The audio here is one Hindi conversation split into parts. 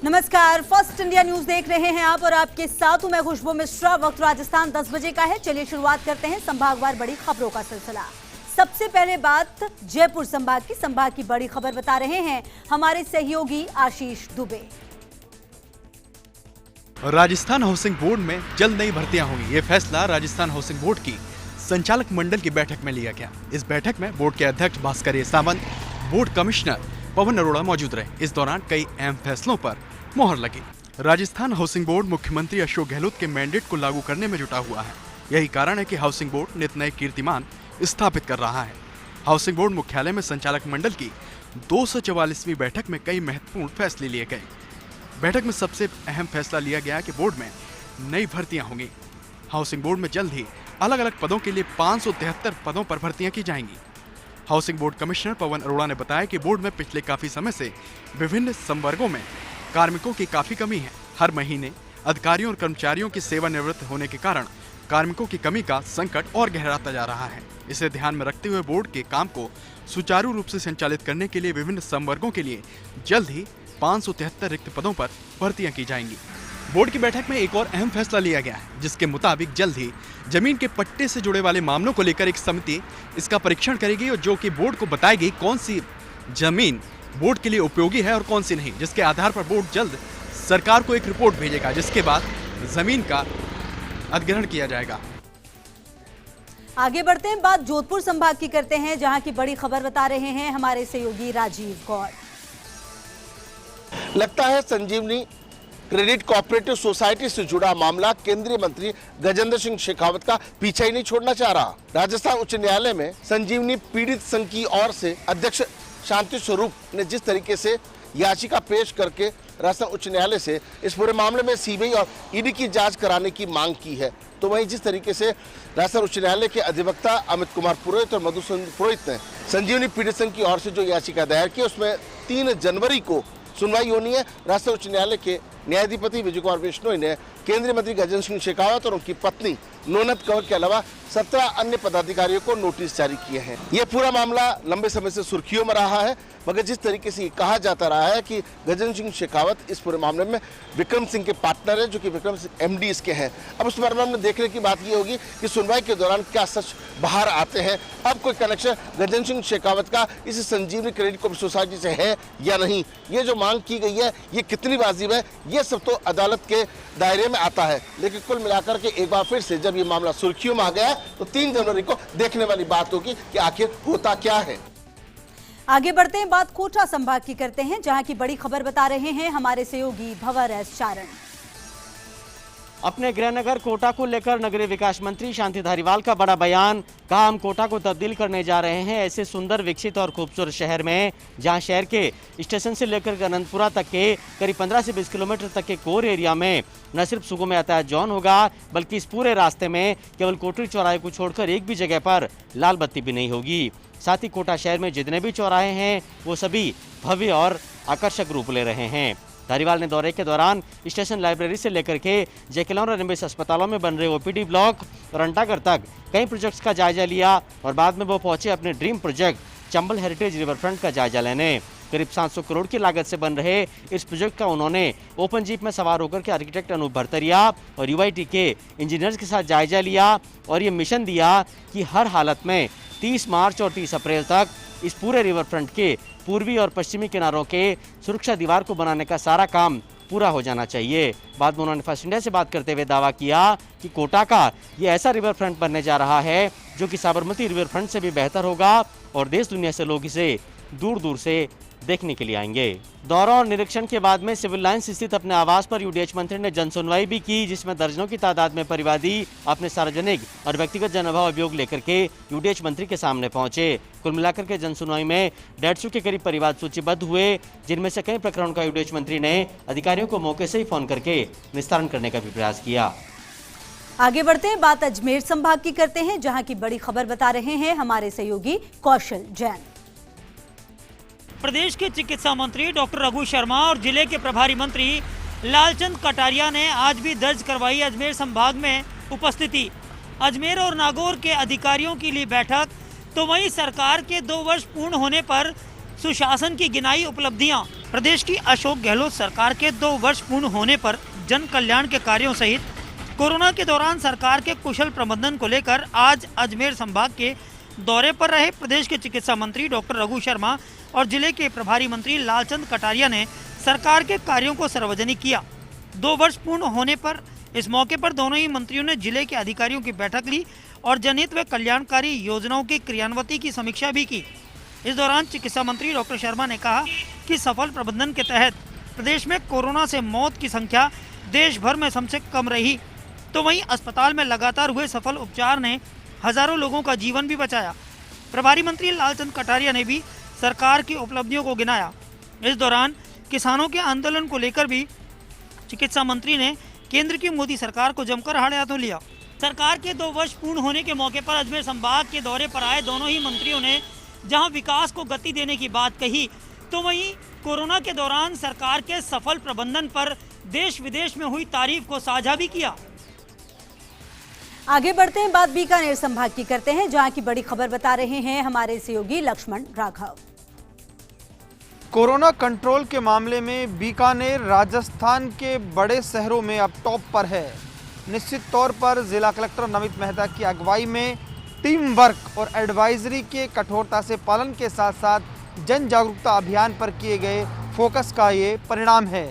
नमस्कार, फर्स्ट इंडिया न्यूज देख रहे हैं आप और आपके साथ हूं मैं खुशबू मिश्रा। वक्त राजस्थान 10 बजे का है। चलिए शुरुआत करते हैं संभागवार बड़ी खबरों का सिलसिला। सबसे पहले बात जयपुर संभाग की बड़ी खबर बता रहे हैं हमारे सहयोगी आशीष दुबे। राजस्थान हाउसिंग बोर्ड में जल्द नई भर्तियां होंगी। ये फैसला राजस्थान हाउसिंग बोर्ड की संचालक मंडल की बैठक में लिया गया। इस बैठक में बोर्ड के अध्यक्ष भास्कर सावंत, बोर्ड कमिश्नर पवन अरोड़ा मौजूद रहे। इस दौरान कई अहम फैसलों पर मोहर लगी। राजस्थान हाउसिंग बोर्ड मुख्यमंत्री अशोक गहलोत के मैंडेट को लागू करने में जुटा हुआ है। यही कारण है कि हाउसिंग बोर्ड नित नए कीर्तिमान स्थापित कर रहा है। हाउसिंग बोर्ड मुख्यालय में संचालक मंडल की 244वीं बैठक में कई महत्वपूर्ण फैसले लिए गए। बैठक में सबसे अहम फैसला लिया गया कि बोर्ड में नई भर्तियां होंगी। हाउसिंग बोर्ड में जल्द ही अलग अलग पदों के लिए 573 पदों पर भर्तियां की जाएंगी। Housing board commissioner Pawan Arora ने बताया कि बोर्ड में पिछले काफी समय से विभिन्न संवर्गों में कार्मिकों की काफी कमी है। हर महीने अधिकारियों और कर्मचारियों की सेवानिवृत्त होने के कारण कार्मिकों की कमी का संकट और गहराता जा रहा है। इसे ध्यान में रखते हुए बोर्ड के काम को सुचारू रूप से संचालित करने के लिए विभिन्न संवर्गों के लिए जल्द ही 573 रिक्त पदों पर भर्तियां की जाएंगी। बोर्ड की बैठक में एक और अहम फैसला लिया गया है, जिसके मुताबिक जल्द ही जमीन के पट्टे से जुड़े वाले मामलों को लेकर एक समिति इसका परीक्षण करेगी और जो कि बोर्ड को बताएगी कौन सी जमीन बोर्ड के लिए उपयोगी है और कौन सी नहीं, जिसके आधार पर बोर्ड जल्द सरकार को एक रिपोर्ट भेजेगा, जिसके बाद जमीन का अधिग्रहण किया जाएगा। आगे बढ़ते हैं, बात जोधपुर संभाग की करते हैं, जहां की बड़ी खबर बता रहे हैं हमारे सहयोगी राजीव गौड़। लगता है संजीवनी क्रेडिट कोऑपरेटिव सोसाइटी से जुड़ा मामला केंद्रीय मंत्री गजेंद्र सिंह शेखावत का पीछा ही नहीं छोड़ना चाह रहा। राजस्थान उच्च न्यायालय में संजीवनी पीड़ित संघ की ओर से अध्यक्ष शांति स्वरूप ने जिस तरीके से याचिका पेश करके राजस्थान उच्च न्यायालय से इस पूरे मामले में सीबीआई और ईडी की जांच कराने की मांग की है, तो वहीं जिस तरीके से राजस्थान उच्च न्यायालय के अधिवक्ता अमित कुमार पुरोहित और मधुसूदन पुरोहित ने संजीवनी पीड़ित संघ की ओर से जो याचिका दायर की, उसमें 3 जनवरी को सुनवाई होनी है। राजस्थान उच्च न्यायालय के न्यायाधिपति विजय कुमार बिश्नोई ने केंद्रीय मंत्री गजेंद्र सिंह शेखावत और उनकी पत्नी नोनत कंवर के अलावा 17 अन्य पदाधिकारियों को नोटिस जारी किए हैं। यह पूरा मामला लंबे समय से सुर्खियों में रहा है, मगर जिस तरीके से कहा जाता रहा है कि गजेंद्र सिंह शेखावत इस पूरे मामले में विक्रम सिंह के पार्टनर है, जो कि विक्रम सिंह एमडी इसके हैं। अब उस मामले में देखने की बात ये होगी कि सुनवाई के दौरान क्या सच बाहर आते हैं। अब कोई कनेक्शन गजेंद्र सिंह शेखावत का इस संजीवनी क्रेडिट कोऑपरेटिव सोसाइटी से है या नहीं, ये जो मांग की गई है ये कितनी वाजिब है, ये सब तो अदालत के दायरे में आता है। लेकिन कुल मिलाकर के एक बार फिर से जब ये मामला सुर्खियों में आ गया तो 3 जनवरी को देखने वाली बात होगी कि आखिर होता क्या है। आगे बढ़ते हैं, बात कोटा संभाग की करते हैं, जहां की बड़ी खबर बता रहे हैं हमारे सहयोगी भंवर एस चारण। अपने गृहनगर कोटा को लेकर नगरीय विकास मंत्री शांति धारीवाल का बड़ा बयान। कहा, हम कोटा को तब्दील करने जा रहे हैं ऐसे सुंदर, विकसित और खूबसूरत शहर में, जहां शहर के स्टेशन से लेकर अनंतपुरा तक के करीब 15 से 20 किलोमीटर तक के कोर एरिया में न सिर्फ सुगम यातायात जोन होगा, बल्कि इस पूरे रास्ते में केवल कोटरी चौराहे को छोड़कर एक भी जगह पर लाल बत्ती भी नहीं होगी। साथ ही कोटा शहर में जितने भी चौराहे हैं वो सभी भव्य और आकर्षक रूप ले रहे हैं। धारीवाल ने दौरे के दौरान स्टेशन लाइब्रेरी से लेकर के जेकेलॉन और एमबीएस अस्पतालों में बन रहे ओपीडी ब्लॉक और अंटागढ़ तक कई प्रोजेक्ट्स का जायजा लिया और बाद में वो पहुंचे अपने dream project Chambal heritage riverfront का जायजा लेने। करीब 700 करोड़ की लागत से बन रहे इस प्रोजेक्ट का उन्होंने ओपन जीप में सवार होकर के आर्किटेक्ट अनूप भरतरिया और यूआईटी के इंजीनियर्स के साथ जायजा लिया और ये मिशन दिया कि हर हालत में 30 मार्च और 30 अप्रैल तक इस पूरे रिवर फ्रंट के पूर्वी और पश्चिमी किनारों के सुरक्षा दीवार को बनाने का सारा काम पूरा हो जाना चाहिए। बाद में उन्होंने फर्स्ट इंडिया से बात करते हुए दावा किया कि कोटा का ये ऐसा रिवर फ्रंट बनने जा रहा है जो कि साबरमती रिवर फ्रंट से भी बेहतर होगा और देश दुनिया से लोग इसे दूर दूर से देखने के लिए आएंगे। दौरा और निरीक्षण के बाद में सिविल लाइंस स्थित अपने आवास पर यूडीएच मंत्री ने जनसुनवाई भी की, जिसमें दर्जनों की तादाद में परिवादी अपने सार्वजनिक और व्यक्तिगत जनअभाव अभियोग लेकर के यूडीएच मंत्री के सामने पहुंचे। कुल मिलाकर के जनसुनवाई में 150 के करीब परिवार सूचीबद्ध हुए, जिनमें से कई प्रकरणों का यूडीएच मंत्री ने अधिकारियों को मौके से ही फोन करके निस्तारण करने का भी प्रयास किया। आगे बढ़ते हैं, बात अजमेर संभाग की करते हैं, जहां की बड़ी खबर बता रहे हैं हमारे सहयोगी कौशल जैन। प्रदेश के चिकित्सा मंत्री डॉक्टर रघु शर्मा और जिले के प्रभारी मंत्री लालचंद कटारिया ने आज भी दर्ज करवाई अजमेर संभाग में उपस्थिति। अजमेर और नागौर के अधिकारियों की ली बैठक, तो वहीं सरकार के 2 वर्ष पूर्ण होने पर सुशासन की गिनाई उपलब्धियां। प्रदेश की अशोक गहलोत सरकार के 2 वर्ष पूर्ण होने पर जन कल्याण के कार्यों सहित कोरोना के दौरान सरकार के कुशल प्रबंधन को लेकर आज अजमेर संभाग के दौरे पर रहे प्रदेश के चिकित्सा मंत्री डॉक्टर रघु शर्मा और जिले के प्रभारी मंत्री लालचंद कटारिया ने सरकार के कार्यों को सार्वजनिक किया। 2 वर्ष पूर्ण होने पर इस मौके पर दोनों ही मंत्रियों ने जिले के अधिकारियों की बैठक ली और जनहित व कल्याणकारी योजनाओं की क्रियान्विति की समीक्षा भी की। इस दौरान चिकित्सा मंत्री डॉक्टर शर्मा ने कहा कि सफल प्रबंधन के तहत प्रदेश में कोरोना से मौत की संख्या देश भर में सबसे कम रही, तो वहीं अस्पताल में लगातार हुए सफल उपचार ने हजारों लोगों का जीवन भी बचाया। प्रभारी मंत्री लालचंद कटारिया ने भी सरकार की उपलब्धियों को गिनाया। इस दौरान किसानों के आंदोलन को लेकर भी चिकित्सा मंत्री ने केंद्र की मोदी सरकार को जमकर हाथ हाथों लिया। सरकार के 2 वर्ष पूर्ण होने के मौके पर अजमेर संभाग के दौरे पर आए दोनों ही मंत्रियों ने जहां विकास को गति देने की बात कही, तो वहीं कोरोना के दौरान सरकार के सफल प्रबंधन पर देश विदेश में हुई तारीफ को साझा भी किया। आगे बढ़ते हैं, बात बीकानेर संभाग की करते हैं, जहां की बड़ी खबर बता रहे हैं हमारे सहयोगी लक्ष्मण राघव। कोरोना कंट्रोल के मामले में बीकानेर राजस्थान के बड़े शहरों में अब टॉप पर है। निश्चित तौर पर जिला कलेक्टर नमित मेहता की अगुवाई में टीम वर्क और एडवाइजरी के कठोरता से पालन के साथ साथ जन जागरूकता अभियान पर किए गए फोकस का ये परिणाम है।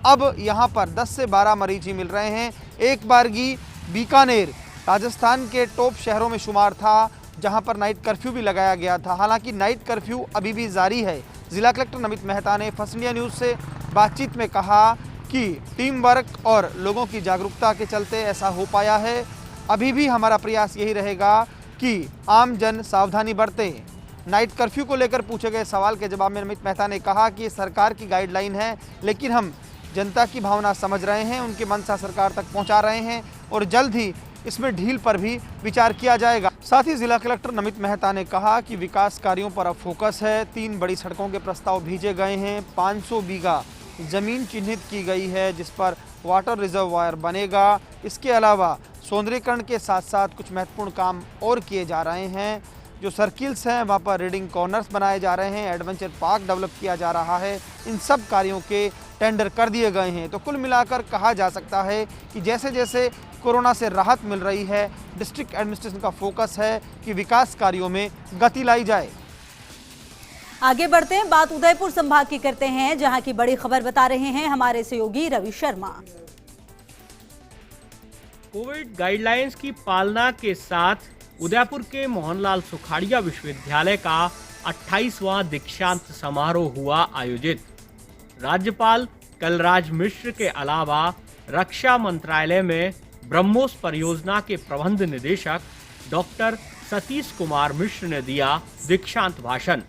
अब यहाँ पर 10 से 12 मरीज ही मिल रहे हैं। एक बारगी बीकानेर राजस्थान के टॉप शहरों में शुमार था, जहाँ पर नाइट कर्फ्यू भी लगाया गया था। हालांकि नाइट कर्फ्यू अभी भी जारी है। जिला कलेक्टर नमित मेहता ने फर्स्ट इंडिया न्यूज़ से बातचीत में कहा कि टीम वर्क और लोगों की जागरूकता के चलते ऐसा हो पाया है। अभी भी हमारा प्रयास यही रहेगा कि आम जन सावधानी बरते। नाइट कर्फ्यू को लेकर पूछे गए सवाल के जवाब में नमित मेहता ने कहा कि सरकार की गाइडलाइन है, लेकिन हम जनता की भावना समझ रहे हैं, उनकी मंशा सरकार तक पहुंचा रहे हैं और जल्द ही इसमें ढील पर भी विचार किया जाएगा। साथ ही जिला कलेक्टर नमित मेहता ने कहा कि विकास कार्यों पर अब फोकस है। 3 बड़ी सड़कों के प्रस्ताव भेजे गए हैं। 500 बीघा जमीन चिन्हित की गई है जिस पर वाटर रिजर्वायर बनेगा। इसके अलावा सौंदर्यीकरण के साथ साथ कुछ महत्वपूर्ण काम और किए जा रहे हैं। जो सर्किल्स हैं वहाँ पर रीडिंग कॉर्नर्स बनाए जा रहे हैं, एडवेंचर पार्क डेवलप किया जा रहा है। इन सब कार्यों के टेंडर कर दिए गए हैं। तो कुल मिलाकर कहा जा सकता है कि जैसे जैसे कोरोना से राहत मिल रही है, डिस्ट्रिक्ट एडमिनिस्ट्रेशन का फोकस है कि विकास कार्यों में गति लाई जाए। आगे बढ़ते हैं, बात उदयपुर संभाग की करते हैं, जहां की बड़ी खबर बता रहे हैं हमारे सहयोगी रवि शर्मा। कोविड गाइडलाइंस की पालना के साथ उदयपुर के मोहनलाल सुखाड़िया विश्वविद्यालय का 28वां दीक्षांत समारोह हुआ आयोजित। राज्यपाल कलराज मिश्र के अलावा रक्षा मंत्रालय में ब्रह्मोस परियोजना के प्रबंध निदेशक डॉक्टर सतीश कुमार मिश्र ने दिया दीक्षांत भाषण।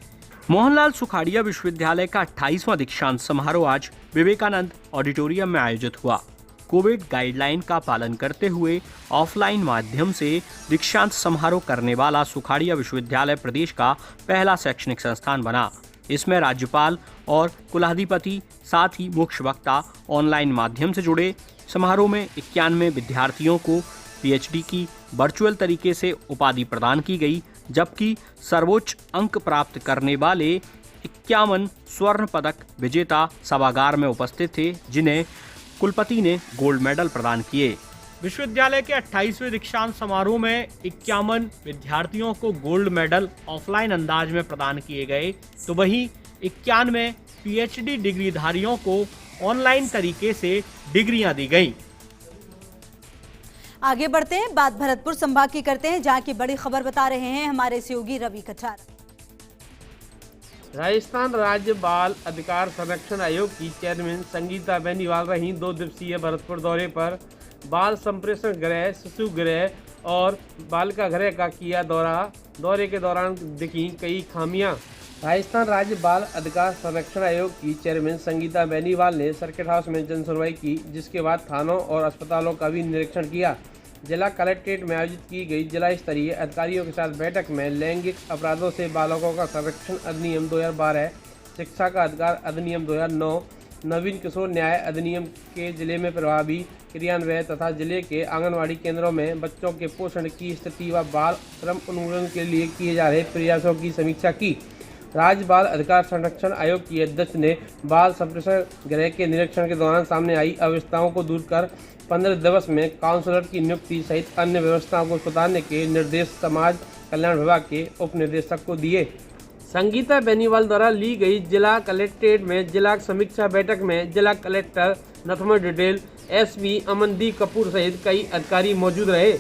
मोहनलाल सुखाड़िया विश्वविद्यालय का 28वां दीक्षांत समारोह आज विवेकानंद ऑडिटोरियम में आयोजित हुआ। कोविड गाइडलाइन का पालन करते हुए ऑफलाइन माध्यम से दीक्षांत समारोह करने वाला सुखाड़िया विश्वविद्यालय प्रदेश का पहला शैक्षणिक संस्थान बना। इसमें राज्यपाल और कुलाधिपति साथ ही मुख्य वक्ता ऑनलाइन माध्यम से जुड़े। समारोह में 91 विद्यार्थियों को पीएचडी की वर्चुअल तरीके से उपाधि प्रदान की गई, जबकि सर्वोच्च अंक प्राप्त करने वाले 51 स्वर्ण पदक विजेता सभागार में उपस्थित थे, जिन्हें कुलपति ने गोल्ड मेडल प्रदान किए। विश्वविद्यालय के 28वें दीक्षांत समारोह में 51 विद्यार्थियों को गोल्ड मेडल ऑफलाइन अंदाज में प्रदान किए गए, तो वहीं 91 पीएचडी डिग्रीधारियों को ऑनलाइन तरीके से डिग्रियां दी गईं। आगे बढ़ते हैं, बात भरतपुर संभाग की करते हैं, जहां की बड़ी खबर बता रहे हैं हमारे सहयोगी रवि कटारिया। राजस्थान राज्य बाल अधिकार संरक्षण आयोग की चेयरमैन संगीता बेनीवाल रही 2 दिवसीय भरतपुर दौरे पर। बाल संप्रेषण गृह, शिशु गृह और बालिका गृह का किया दौरा। दौरे के दौरान दिखी कई खामियां। राजस्थान राज्य बाल अधिकार संरक्षण आयोग की चेयरमैन संगीता बेनीवाल ने सर्किट हाउस में जन सुनवाई की, जिसके बाद थानों और अस्पतालों का भी निरीक्षण किया। जिला कलेक्ट्रेट में आयोजित की गई जिला स्तरीय अधिकारियों के साथ बैठक में लैंगिक अपराधों से बालकों का संरक्षण अधिनियम 2012, शिक्षा का अधिकार अधिनियम 2009, नवीन किशोर न्याय अधिनियम के जिले में प्रभावी क्रियान्वयन तथा जिले के आंगनवाड़ी केंद्रों में बच्चों के पोषण की स्थिति व बाल श्रम उन्मूलन के लिए किए जा रहे प्रयासों की समीक्षा की। राज्य बाल अधिकार संरक्षण आयोग की अध्यक्ष ने बाल संप्रेषण गृह के निरीक्षण के दौरान सामने आई अव्यवस्थाओं को दूर कर 15 दिवस में काउंसलर की नियुक्ति सहित अन्य व्यवस्थाओं को सुधारने के निर्देश समाज कल्याण विभाग के उप निदेशक को दिए। संगीता बेनीवाल द्वारा ली गई जिला कलेक्ट्रेट में जिला समीक्षा बैठक में जिला कलेक्टर नथमर डिटेल, एसपी अमनदीप कपूर सहित कई अधिकारी मौजूद रहे।